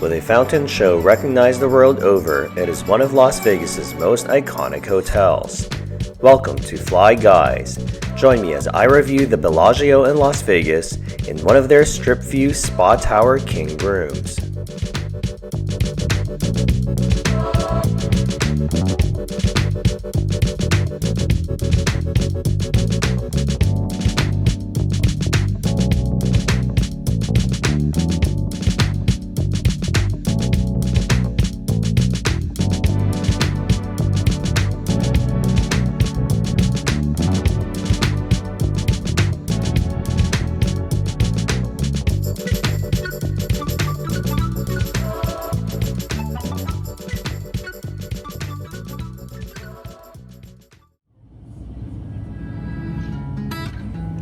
With a fountain show recognized the world over, it is one of Las Vegas's most iconic hotels. Welcome to Fly Guys. Join me as I review the Bellagio in Las Vegas in one of their Strip View Spa Tower King rooms.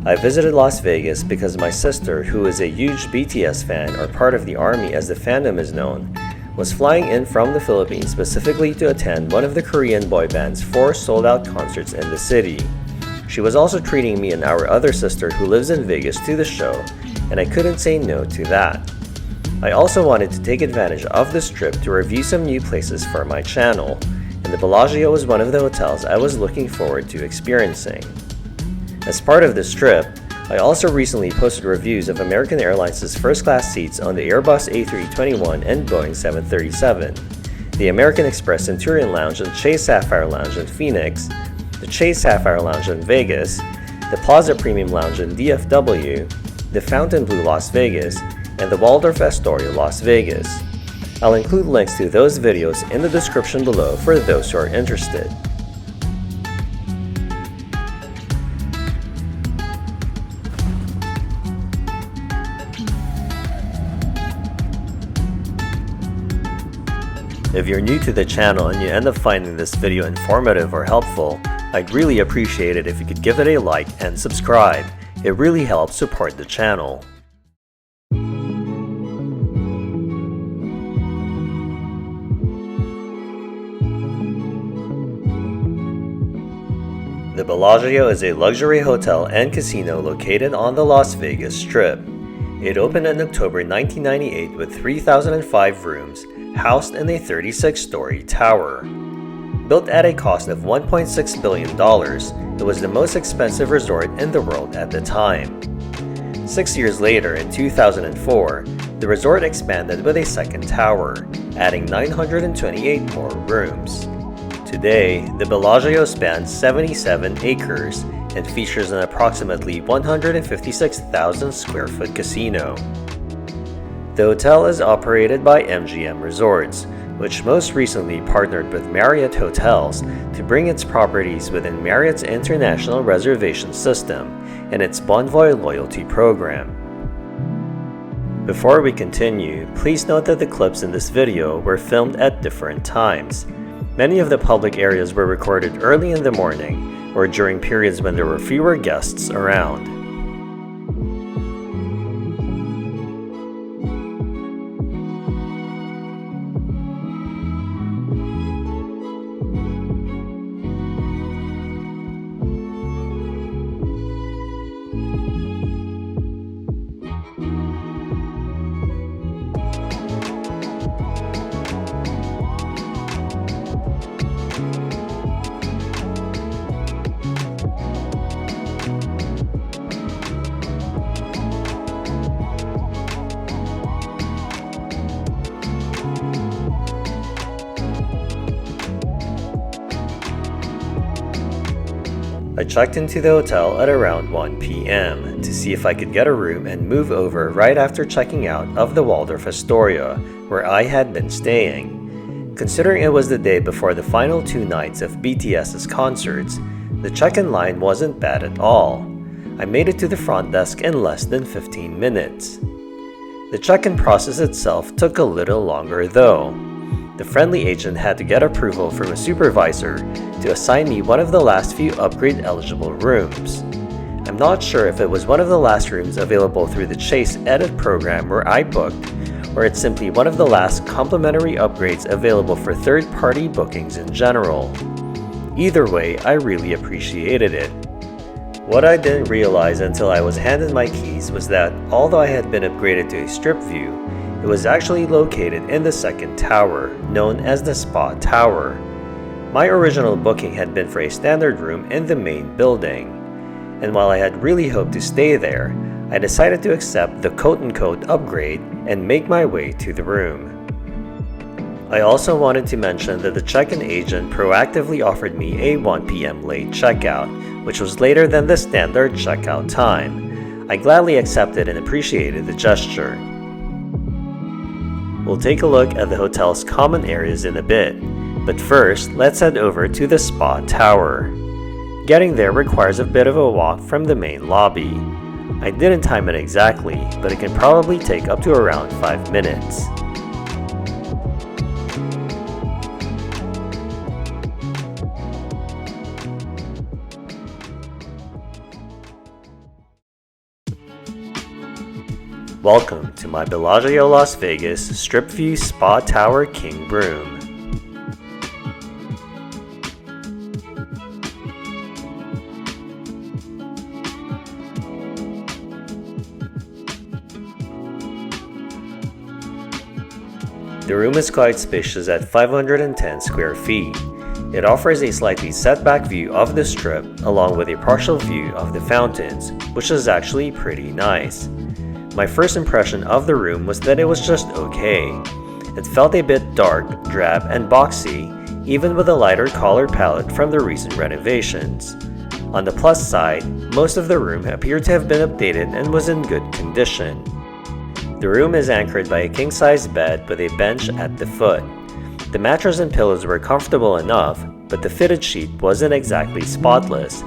I visited Las Vegas because my sister, who is a huge BTS fan or part of the ARMY as the fandom is known, was flying in from the Philippines specifically to attend one of the Korean boy band's 4 sold-out concerts in the city. She was also treating me and our other sister who lives in Vegas to the show, and I couldn't say no to that. I also wanted to take advantage of this trip to review some new places for my channel, and the Bellagio was one of the hotels I was looking forward to experiencing. As part of this trip, I also recently posted reviews of American Airlines' first-class seats on the Airbus A321 and Boeing 737, the American Express Centurion Lounge and Chase Sapphire Lounge in Phoenix, the Chase Sapphire Lounge in Vegas, the Plaza Premium Lounge in DFW, the Fontainebleau Las Vegas, and the Waldorf Astoria Las Vegas. I'll include links to those videos in the description below for those who are interested. If you're new to the channel and you end up finding this video informative or helpful, I'd really appreciate it if you could give it a like and subscribe. It really helps support the channel. The Bellagio is a luxury hotel and casino located on the Las Vegas Strip. It opened in October 1998 with 3,005 rooms, housed in a 36-story tower. Built at a cost of $1.6 billion, it was the most expensive resort in the world at the time. 6 years later, in 2004, the resort expanded with a second tower, adding 928 more rooms. Today, the Bellagio spans 77 acres and features an approximately 156,000 square foot casino. The hotel is operated by MGM Resorts, which most recently partnered with Marriott Hotels to bring its properties within Marriott's International Reservation System and its Bonvoy loyalty program. Before we continue, please note that the clips in this video were filmed at different times. Many of the public areas were recorded early in the morning or during periods when there were fewer guests around. I checked into the hotel at around 1 p.m. to see if I could get a room and move over right after checking out of the Waldorf Astoria, where I had been staying. Considering it was the day before the final 2 nights of BTS's concerts, the check-in line wasn't bad at all. I made it to the front desk in less than 15 minutes. The check-in process itself took a little longer though. The friendly agent had to get approval from a supervisor to assign me one of the last few upgrade-eligible rooms. I'm not sure if it was one of the last rooms available through the Chase Edit program where I booked, or it's simply one of the last complimentary upgrades available for third-party bookings in general. Either way, I really appreciated it. What I didn't realize until I was handed my keys was that although I had been upgraded to a strip view, It was actually located in the second tower, known as the Spa Tower. My original booking had been for a standard room in the main building, and while I had really hoped to stay there, I decided to accept the quote-unquote upgrade and make my way to the room. I also wanted to mention that the check-in agent proactively offered me a 1 p.m. late checkout, which was later than the standard checkout time. I gladly accepted and appreciated the gesture. We'll take a look at the hotel's common areas in a bit, but first, let's head over to the Spa Tower. Getting there requires a bit of a walk from the main lobby. I didn't time it exactly, but it can probably take up to around 5 minutes. Welcome to my Bellagio Las Vegas Strip View Spa Tower King Room. The room is quite spacious at 510 square feet. It offers a slightly setback view of the strip along with a partial view of the fountains, which is actually pretty nice. My first impression of the room was that it was just okay. It felt a bit dark, drab, and boxy, even with a lighter color palette from the recent renovations. On the plus side, most of the room appeared to have been updated and was in good condition. The room is anchored by a king-size bed with a bench at the foot. The mattress and pillows were comfortable enough, but the fitted sheet wasn't exactly spotless.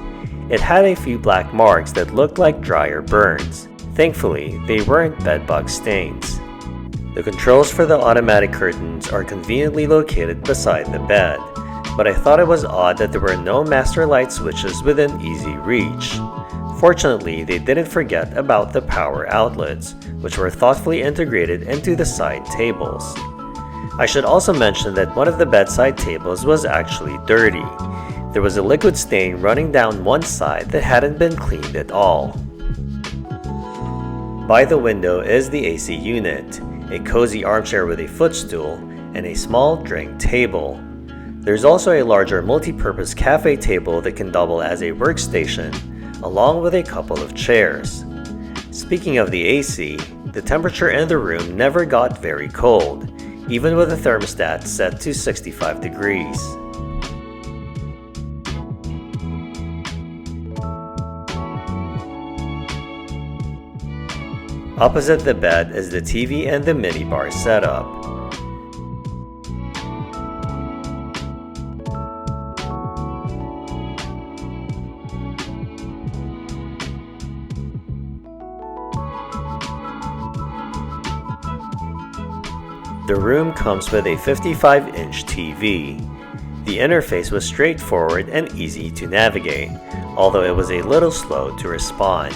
It had a few black marks that looked like dryer burns. Thankfully, they weren't bedbug stains. The controls for the automatic curtains are conveniently located beside the bed, but I thought it was odd that there were no master light switches within easy reach. Fortunately, they didn't forget about the power outlets, which were thoughtfully integrated into the side tables. I should also mention that one of the bedside tables was actually dirty. There was a liquid stain running down one side that hadn't been cleaned at all. By the window is the AC unit, a cozy armchair with a footstool, and a small drink table. There's also a larger multi-purpose cafe table that can double as a workstation, along with a couple of chairs. Speaking of the AC, the temperature in the room never got very cold, even with the thermostat set to 65 degrees. Opposite the bed is the TV and the minibar setup. The room comes with a 55-inch TV. The interface was straightforward and easy to navigate, although it was a little slow to respond.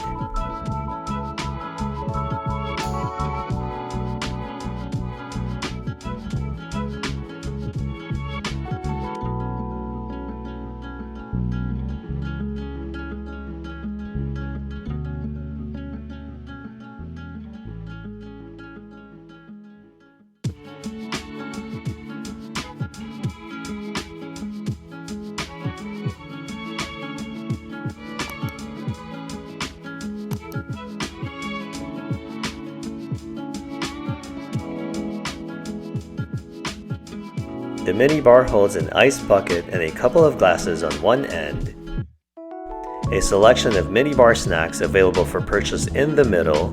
The minibar holds an ice bucket and a couple of glasses on one end. A selection of minibar snacks available for purchase in the middle.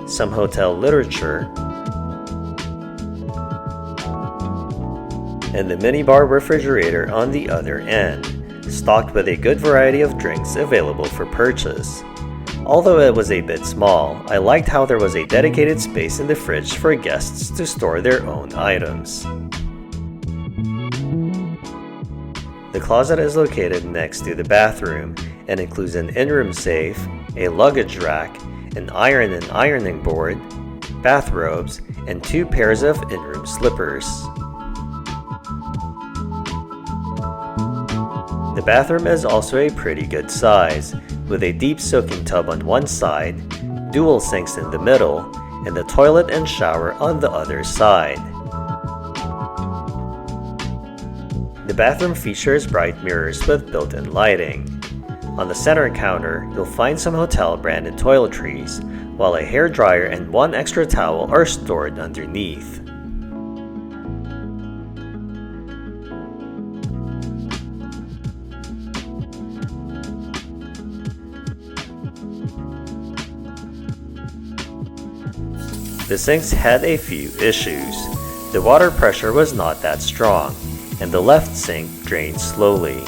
Some hotel literature. And the minibar refrigerator on the other end, stocked with a good variety of drinks available for purchase. Although it was a bit small, I liked how there was a dedicated space in the fridge for guests to store their own items. The closet is located next to the bathroom and includes an in-room safe, a luggage rack, an iron and ironing board, bathrobes, and 2 pairs of in-room slippers. The bathroom is also a pretty good size, with a deep soaking tub on one side, dual sinks in the middle, and the toilet and shower on the other side. The bathroom features bright mirrors with built-in lighting. On the center counter, you'll find some hotel-branded toiletries, while a hairdryer and one extra towel are stored underneath. The sinks had a few issues. The water pressure was not that strong, and the left sink drained slowly.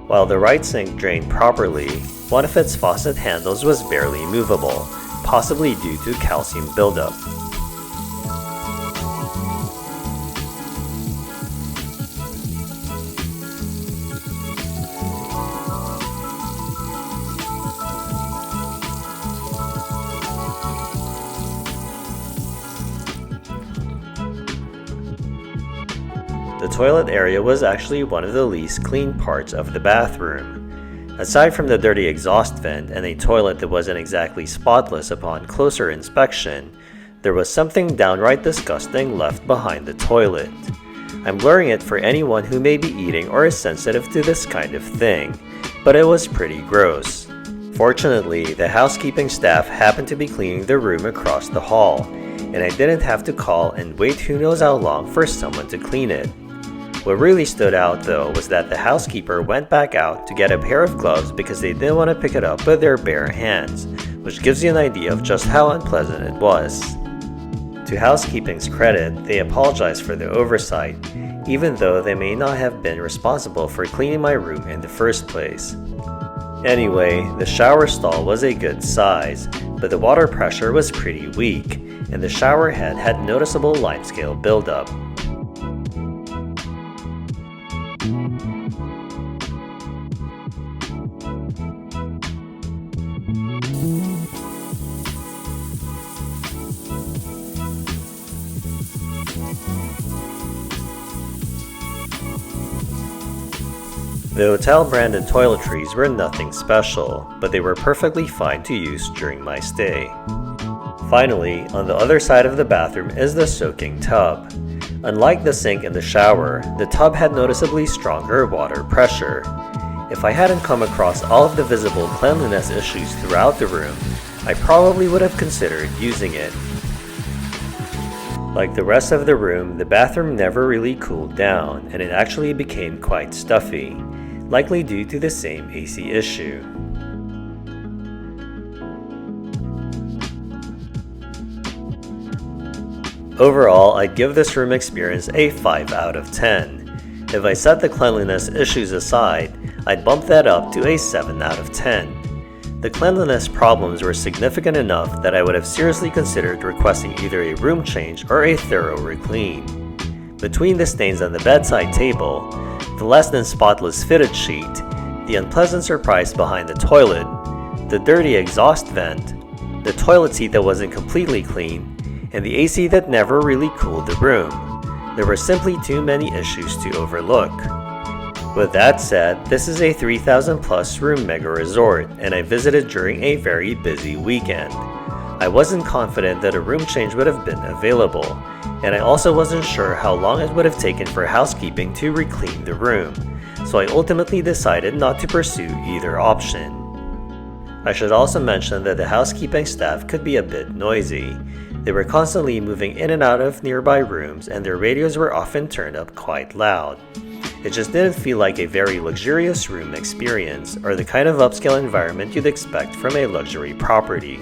While the right sink drained properly, one of its faucet handles was barely movable, possibly due to calcium buildup. The toilet area was actually one of the least clean parts of the bathroom. Aside from the dirty exhaust vent and a toilet that wasn't exactly spotless upon closer inspection, there was something downright disgusting left behind the toilet. I'm blurring it for anyone who may be eating or is sensitive to this kind of thing, but it was pretty gross. Fortunately, the housekeeping staff happened to be cleaning the room across the hall, and I didn't have to call and wait who knows how long for someone to clean it. What really stood out though was that the housekeeper went back out to get a pair of gloves because they didn't want to pick it up with their bare hands, which gives you an idea of just how unpleasant it was. To housekeeping's credit, they apologized for the oversight, even though they may not have been responsible for cleaning my room in the first place. Anyway, the shower stall was a good size, but the water pressure was pretty weak, and the shower head had noticeable limescale buildup. The hotel-branded toiletries were nothing special, but they were perfectly fine to use during my stay. Finally, on the other side of the bathroom is the soaking tub. Unlike the sink and the shower, the tub had noticeably stronger water pressure. If I hadn't come across all of the visible cleanliness issues throughout the room, I probably would have considered using it. Like the rest of the room, the bathroom never really cooled down, and it actually became quite stuffy, likely due to the same AC issue. Overall, I'd give this room experience a 5 out of 10. If I set the cleanliness issues aside, I'd bump that up to a 7 out of 10. The cleanliness problems were significant enough that I would have seriously considered requesting either a room change or a thorough re-clean. Between the stains on the bedside table, the less than spotless fitted sheet, the unpleasant surprise behind the toilet, the dirty exhaust vent, the toilet seat that wasn't completely clean, and the AC that never really cooled the room, there were simply too many issues to overlook. With that said, this is a 3,000 plus room mega resort, and I visited during a very busy weekend. I wasn't confident that a room change would have been available, and I also wasn't sure how long it would have taken for housekeeping to re-clean the room, so I ultimately decided not to pursue either option. I should also mention that the housekeeping staff could be a bit noisy. They were constantly moving in and out of nearby rooms, and their radios were often turned up quite loud. It just didn't feel like a very luxurious room experience or the kind of upscale environment you'd expect from a luxury property.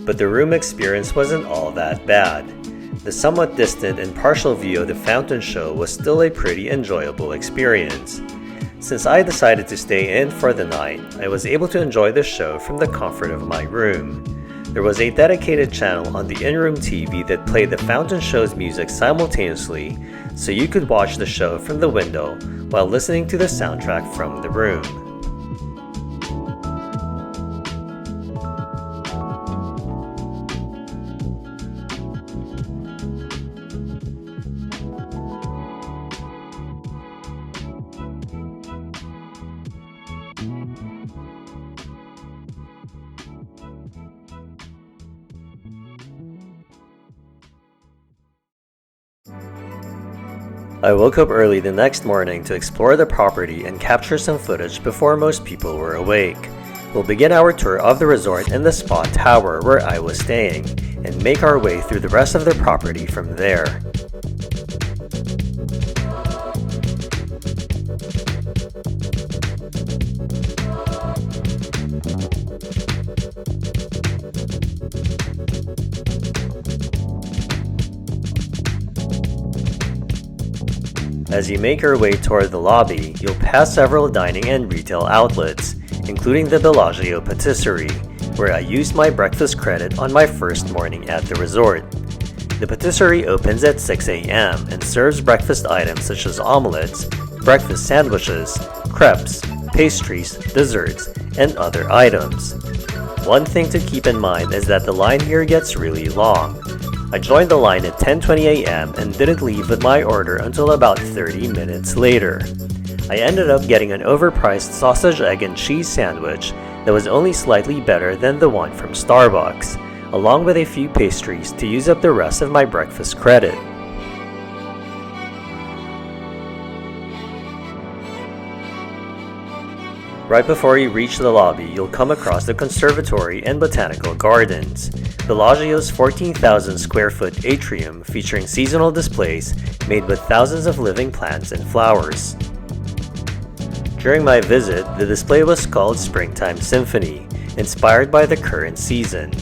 But the room experience wasn't all that bad. The somewhat distant and partial view of the fountain show was still a pretty enjoyable experience. Since I decided to stay in for the night, I was able to enjoy the show from the comfort of my room. There was a dedicated channel on the in-room TV that played the fountain show's music simultaneously, so you could watch the show from the window while listening to the soundtrack from the room. I woke up early the next morning to explore the property and capture some footage before most people were awake. We'll begin our tour of the resort in the spa tower where I was staying, and make our way through the rest of the property from there. As you make your way toward the lobby, you'll pass several dining and retail outlets, including the Bellagio Patisserie, where I used my breakfast credit on my first morning at the resort. The patisserie opens at 6 a.m. and serves breakfast items such as omelets, breakfast sandwiches, crepes, pastries, desserts, and other items. One thing to keep in mind is that the line here gets really long. I joined the line at 10:20 a.m. and didn't leave with my order until about 30 minutes later. I ended up getting an overpriced sausage, egg, and cheese sandwich that was only slightly better than the one from Starbucks, along with a few pastries to use up the rest of my breakfast credit. Right before you reach the lobby, you'll come across the conservatory and botanical gardens. Bellagio's 14,000 square foot atrium featuring seasonal displays made with thousands of living plants and flowers. During my visit, the display was called Springtime Symphony, inspired by the current season.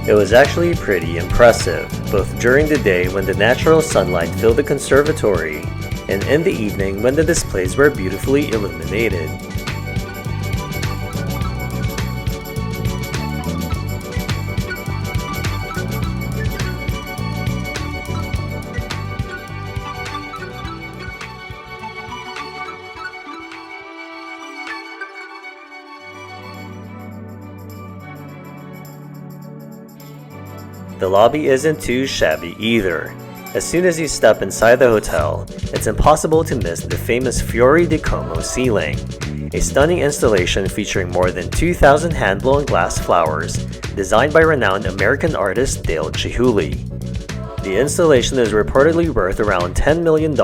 It was actually pretty impressive, both during the day when the natural sunlight filled the conservatory, and in the evening when the displays were beautifully illuminated. The lobby isn't too shabby either. As soon as you step inside the hotel, it's impossible to miss the famous Fiori di Como ceiling, a stunning installation featuring more than 2,000 hand-blown glass flowers designed by renowned American artist Dale Chihuly. The installation is reportedly worth around $10 million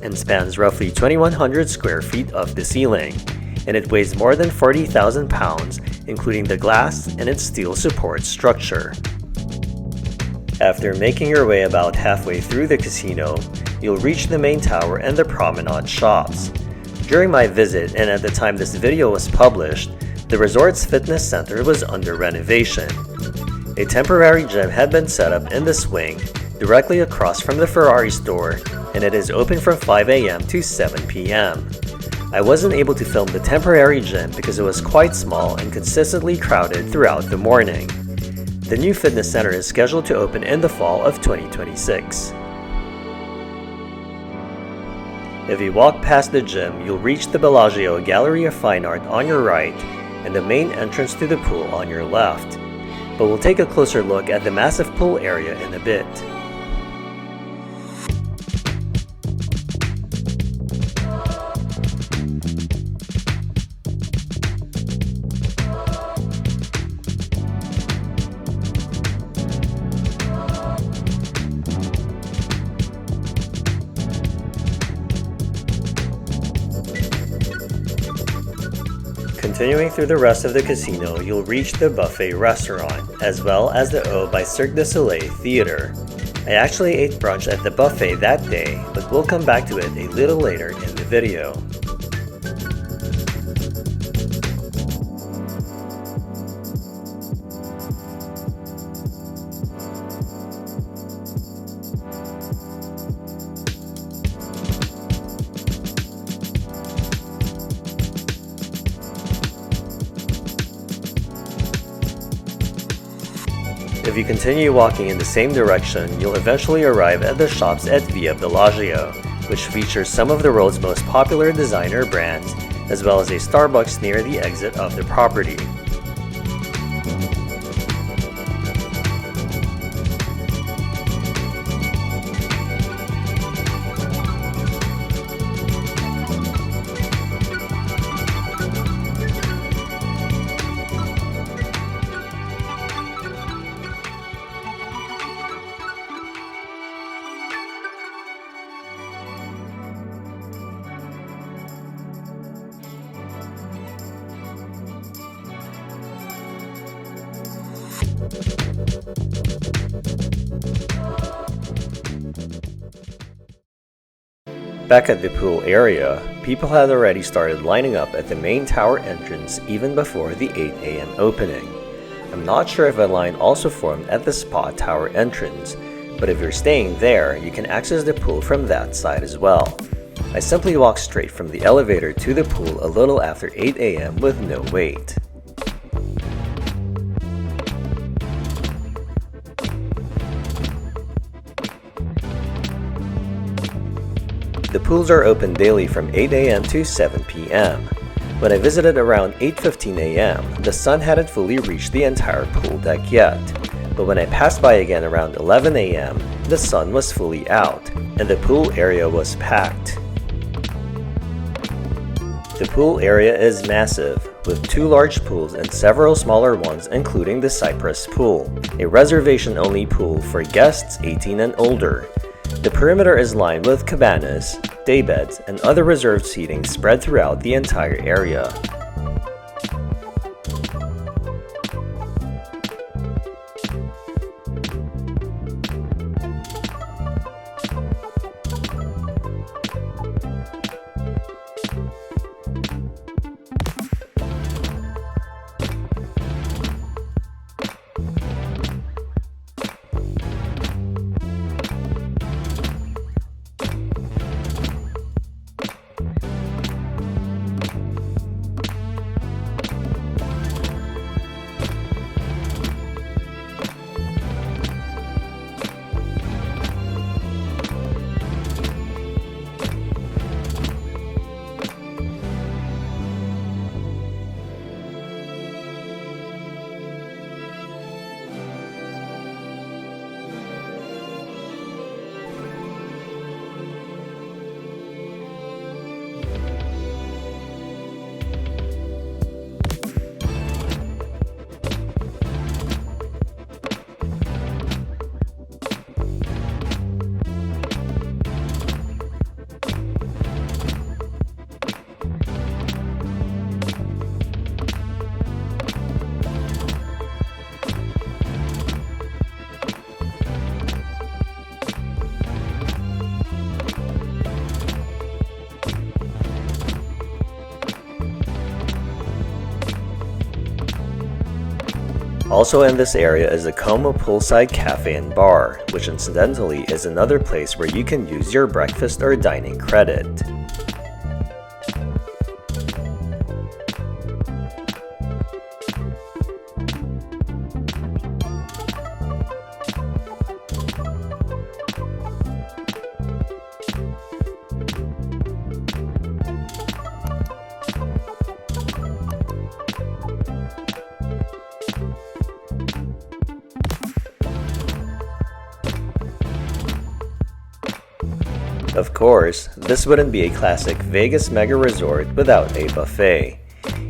and spans roughly 2,100 square feet of the ceiling, and it weighs more than 40,000 pounds, including the glass and its steel support structure. After making your way about halfway through the casino, you'll reach the main tower and the promenade shops. During my visit, and at the time this video was published, the resort's fitness center was under renovation. A temporary gym had been set up in the swing, directly across from the Ferrari store, and it is open from 5 a.m. to 7 p.m. I wasn't able to film the temporary gym because it was quite small and consistently crowded throughout the morning. The new fitness center is scheduled to open in the fall of 2026. If you walk past the gym, you'll reach the Bellagio Gallery of Fine Art on your right and the main entrance to the pool on your left. But we'll take a closer look at the massive pool area in a bit. Continuing through the rest of the casino, you'll reach the buffet restaurant, as well as the O by Cirque du Soleil Theater. I actually ate brunch at the buffet that day, but we'll come back to it a little later in the video. If you continue walking in the same direction, you'll eventually arrive at the shops at Via Bellagio, which features some of the world's most popular designer brands, as well as a Starbucks near the exit of the property. Back at the pool area, people had already started lining up at the main tower entrance even before the 8 a.m. opening. I'm not sure if a line also formed at the spa tower entrance, but if you're staying there, you can access the pool from that side as well. I simply walked straight from the elevator to the pool a little after 8 a.m. with no wait. The pools are open daily from 8 a.m. to 7 p.m. When I visited around 8:15 a.m., the sun hadn't fully reached the entire pool deck yet. But when I passed by again around 11 a.m., the sun was fully out, and the pool area was packed. The pool area is massive, with 2 large pools and several smaller ones including the Cypress Pool, a reservation-only pool for guests 18 and older. The perimeter is lined with cabanas, daybeds, and other reserved seating spread throughout the entire area. Also in this area is the Como Poolside Cafe and Bar, which incidentally is another place where you can use your breakfast or dining credit. Of course, this wouldn't be a classic Vegas mega resort without a buffet.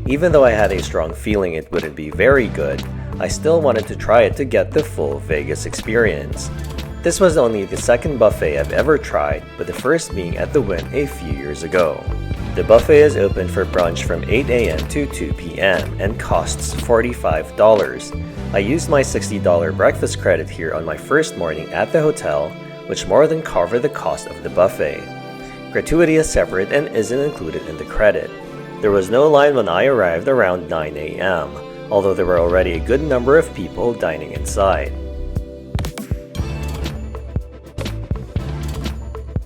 Even though I had a strong feeling it wouldn't be very good, I still wanted to try it to get the full Vegas experience. This was only the second buffet I've ever tried, with the first being at the Wynn a few years ago. The buffet is open for brunch from 8 a.m. to 2 p.m. and costs $45. I used my $60 breakfast credit here on my first morning at the hotel, which more than covered the cost of the buffet. Gratuity is separate and isn't included in the credit. There was no line when I arrived around 9 a.m., although there were already a good number of people dining inside.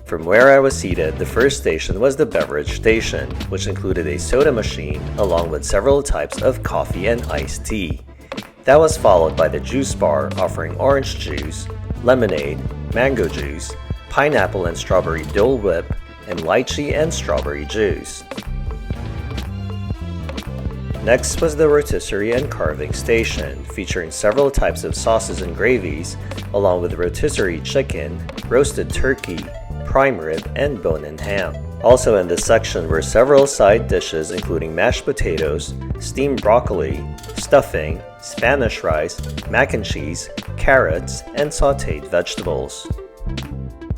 From where I was seated, the first station was the beverage station, which included a soda machine along with several types of coffee and iced tea. That was followed by the juice bar offering orange juice, lemonade, mango juice, pineapple and strawberry Dole Whip, and lychee and strawberry juice. Next was the rotisserie and carving station, featuring several types of sauces and gravies, along with rotisserie chicken, roasted turkey, prime rib, and bone-in ham. Also in this section were several side dishes including mashed potatoes, steamed broccoli, stuffing, Spanish rice, mac and cheese, carrots, and sautéed vegetables.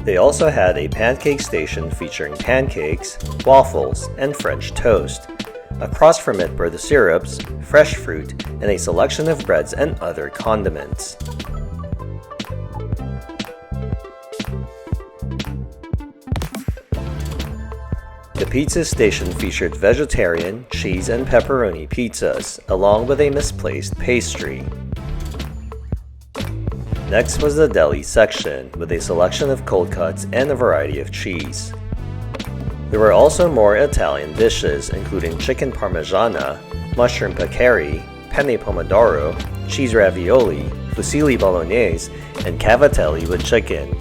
They also had a pancake station featuring pancakes, waffles, and French toast. Across from it were the syrups, fresh fruit, and a selection of breads and other condiments. The pizza station featured vegetarian, cheese, and pepperoni pizzas, along with a misplaced pastry. Next was the deli section, with a selection of cold cuts and a variety of cheese. There were also more Italian dishes, including chicken parmigiana, mushroom peccari, penne pomodoro, cheese ravioli, fusilli bolognese, and cavatelli with chicken.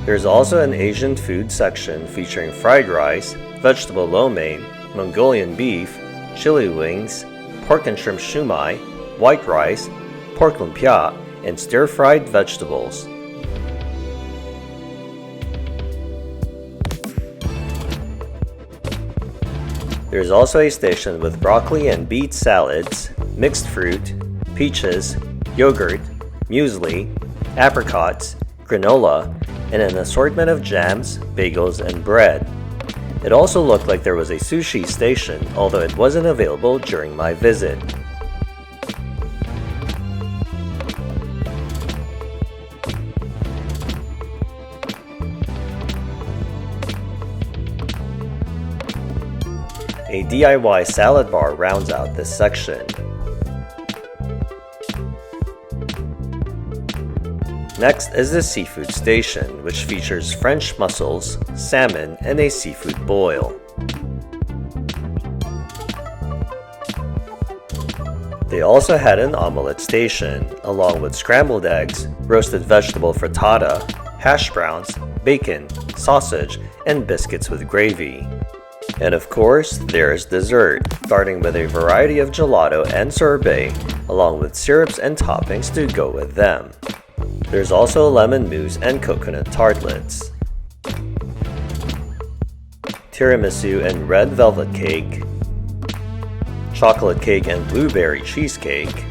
There's also an Asian food section featuring fried rice, vegetable lo mein, Mongolian beef, chili wings, pork and shrimp shumai, white rice, pork lumpia, and stir-fried vegetables. There's also a station with broccoli and beet salads, mixed fruit, peaches, yogurt, muesli, apricots, granola, and an assortment of jams, bagels, and bread. It also looked like there was a sushi station, although it wasn't available during my visit. A DIY salad bar rounds out this section. Next is the seafood station, which features French mussels, salmon, and a seafood boil. They also had an omelette station, along with scrambled eggs, roasted vegetable frittata, hash browns, bacon, sausage, and biscuits with gravy. And of course, there's dessert, starting with a variety of gelato and sorbet, along with syrups and toppings to go with them. There's also lemon mousse and coconut tartlets, tiramisu and red velvet cake, chocolate cake and blueberry cheesecake,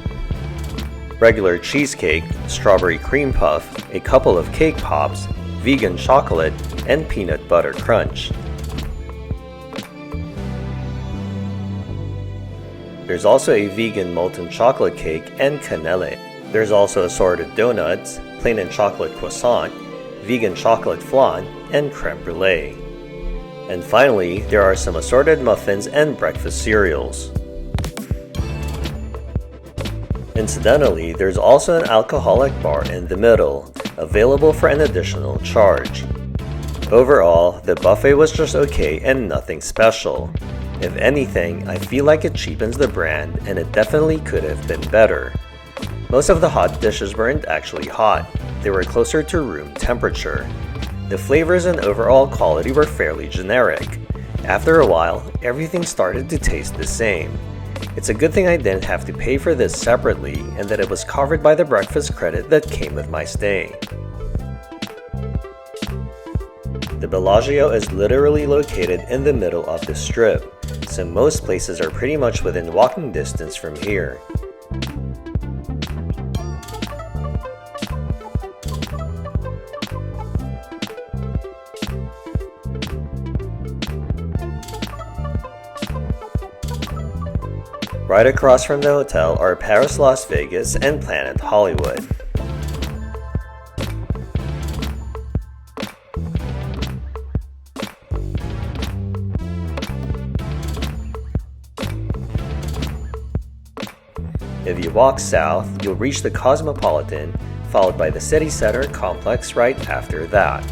regular cheesecake, strawberry cream puff, a couple of cake pops, vegan chocolate, and peanut butter crunch. There's also a vegan molten chocolate cake and cannelle. There's also assorted donuts, plain and chocolate croissant, vegan chocolate flan, and creme brulee. And finally, there are some assorted muffins and breakfast cereals. Incidentally, there's also an alcoholic bar in the middle, available for an additional charge. Overall, the buffet was just okay and nothing special. If anything, I feel like it cheapens the brand and it definitely could have been better. Most of the hot dishes weren't actually hot, they were closer to room temperature. The flavors and overall quality were fairly generic. After a while, everything started to taste the same. It's a good thing I didn't have to pay for this separately and that it was covered by the breakfast credit that came with my stay. The Bellagio is literally located in the middle of the strip, so most places are pretty much within walking distance from here. Right across from the hotel are Paris Las Vegas and Planet Hollywood. If you walk south, you'll reach the Cosmopolitan, followed by the City Center complex right after that.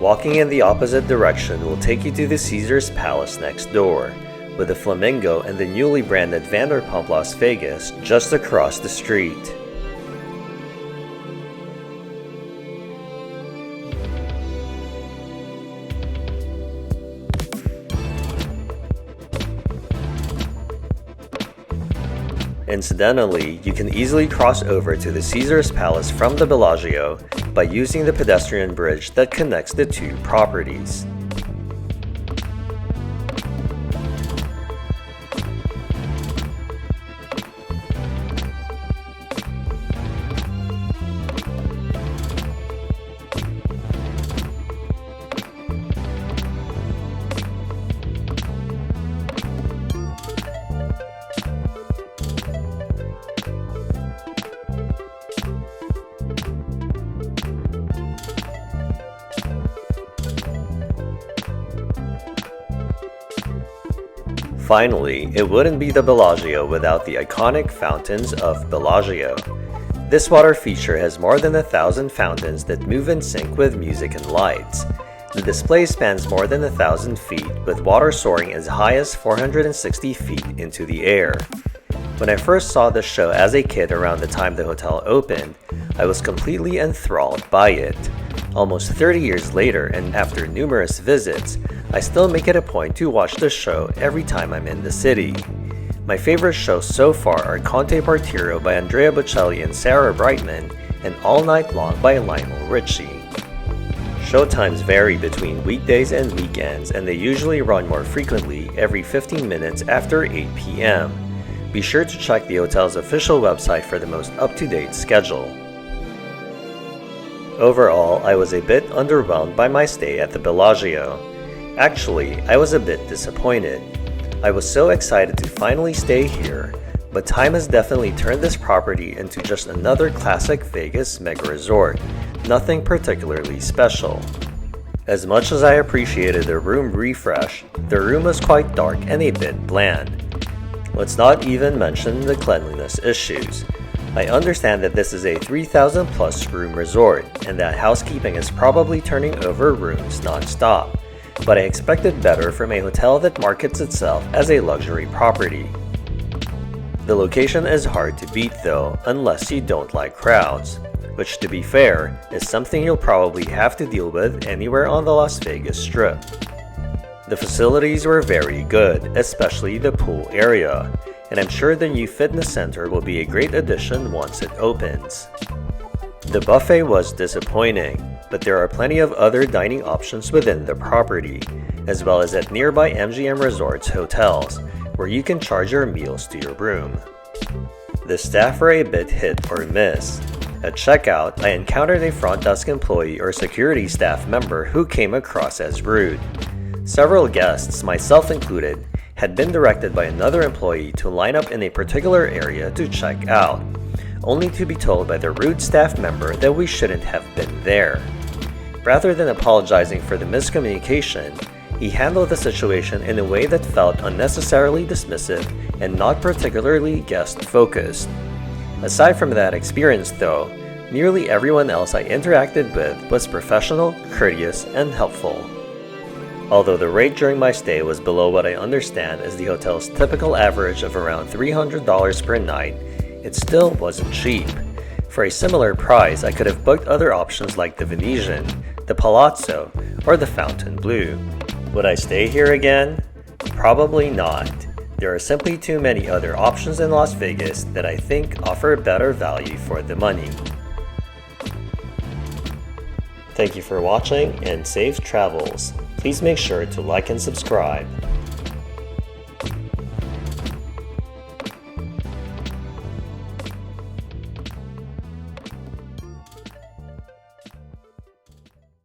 Walking in the opposite direction will take you to the Caesars Palace next door, with the Flamingo and the newly branded Vanderpump Las Vegas just across the street. Incidentally, you can easily cross over to the Caesars Palace from the Bellagio by using the pedestrian bridge that connects the two properties. Finally, it wouldn't be the Bellagio without the iconic fountains of Bellagio. This water feature has more than 1,000 fountains that move in sync with music and lights. The display spans more than 1,000 feet, with water soaring as high as 460 feet into the air. When I first saw this show as a kid around the time the hotel opened, I was completely enthralled by it. Almost 30 years later, and after numerous visits, I still make it a point to watch the show every time I'm in the city. My favorite shows so far are Conte Partiro by Andrea Bocelli and Sarah Brightman, and All Night Long by Lionel Richie. Showtimes vary between weekdays and weekends, and they usually run more frequently every 15 minutes after 8 p.m. Be sure to check the hotel's official website for the most up-to-date schedule. Overall, I was a bit underwhelmed by my stay at the Bellagio. Actually, I was a bit disappointed. I was so excited to finally stay here, but time has definitely turned this property into just another classic Vegas mega resort, nothing particularly special. As much as I appreciated the room refresh, the room was quite dark and a bit bland. Let's not even mention the cleanliness issues. I understand that this is a 3,000 plus room resort and that housekeeping is probably turning over rooms non-stop, but I expected better from a hotel that markets itself as a luxury property. The location is hard to beat though, unless you don't like crowds, which to be fair, is something you'll probably have to deal with anywhere on the Las Vegas Strip. The facilities were very good, especially the pool area, and I'm sure the new fitness center will be a great addition once it opens. The buffet was disappointing, but there are plenty of other dining options within the property, as well as at nearby MGM Resorts hotels, where you can charge your meals to your room. The staff were a bit hit or miss. At checkout, I encountered a front desk employee or security staff member who came across as rude. Several guests, myself included, had been directed by another employee to line up in a particular area to check out, only to be told by the rude staff member that we shouldn't have been there. Rather than apologizing for the miscommunication, he handled the situation in a way that felt unnecessarily dismissive and not particularly guest-focused. Aside from that experience though, nearly everyone else I interacted with was professional, courteous, and helpful. Although the rate during my stay was below what I understand is the hotel's typical average of around $300 per night, it still wasn't cheap. For a similar price, I could have booked other options like the Venetian, the Palazzo, or the Fontainebleau. Would I stay here again? Probably not. There are simply too many other options in Las Vegas that I think offer better value for the money. Thank you for watching and safe travels. Please make sure to like and subscribe.